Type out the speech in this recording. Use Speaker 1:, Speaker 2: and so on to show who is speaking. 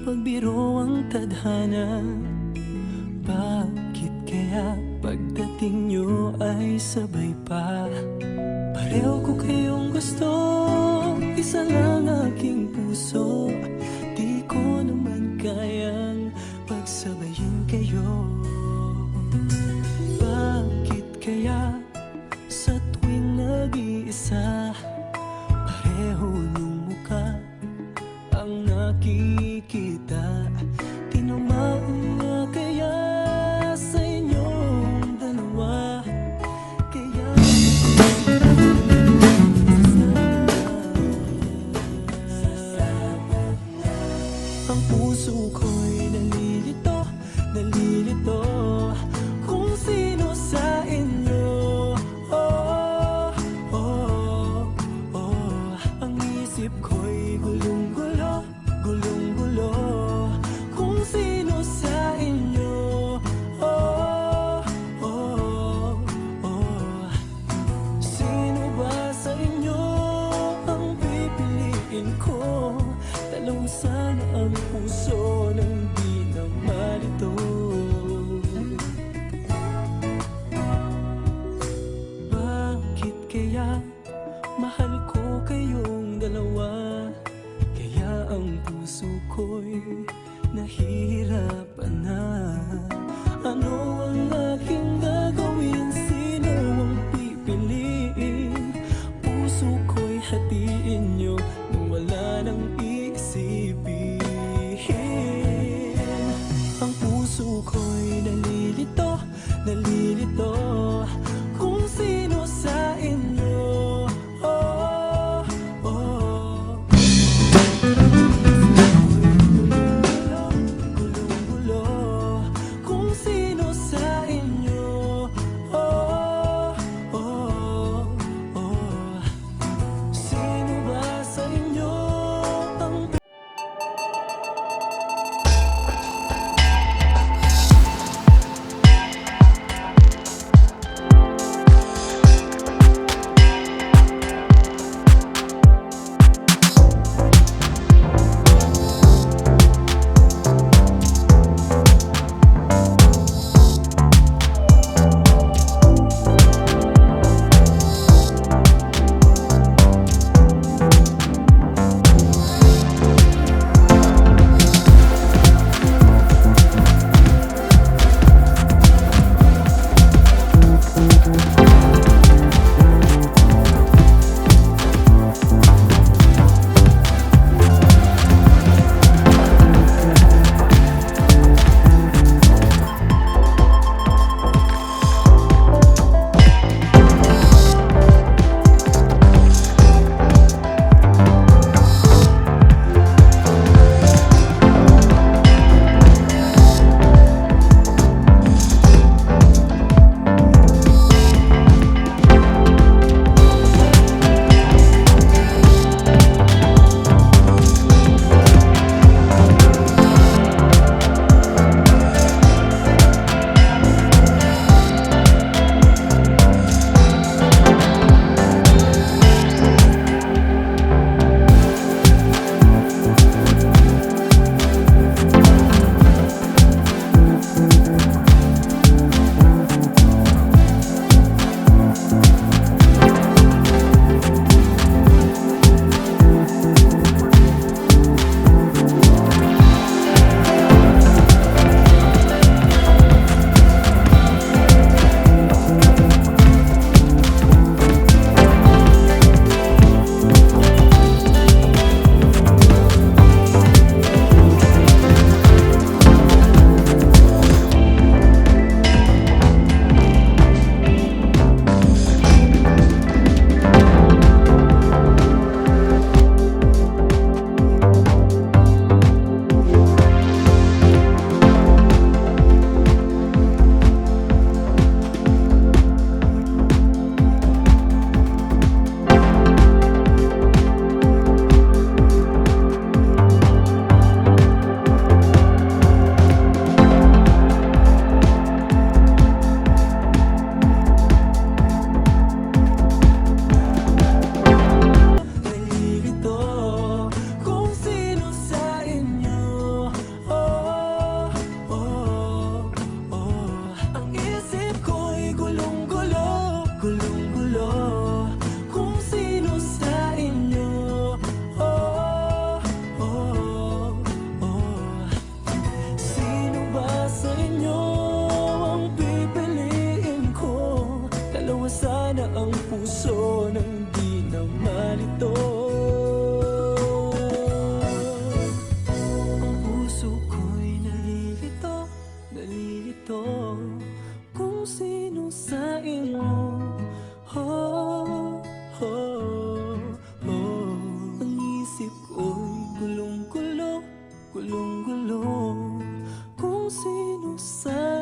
Speaker 1: pagbiro ang tadhana. Bakit kaya pagdating nyo ay sabay pa? Pareho ko kayong gusto, isa lang aking puso. Di ko naman kayang pagsabayin kayo. Bakit kaya sa tuwing nag-iisa, pareho nung mukha ang nakikita? Tinamaan nga kaya sa inyong dalawa? Kaya ang puso ko'y nalilito, nalilito kung sino sa inyo. Oh, oh, oh. Ang isip ko'y gulong-gulo, gulong-gulo kung sino sa inyo. Oh, oh, oh. Sino ba sa inyo ang pipiliin ko? Dalaw sana ang puso nang di na malito. Bakit kaya mahal ko kayong dalawa? Kaya ang puso ko'y nahihirapan na. Ano ang aking gagawin? Sino ang pipiliin? Puso ko'y hatiin nyo nang wala nang iisipin. Ang puso ko'y nalilito, nalilito kung sino sa inyo. Oh, oh. Gulong-gulo kung sino sa inyo. Oh, oh, oh. Sino ba sa inyo ang sino sa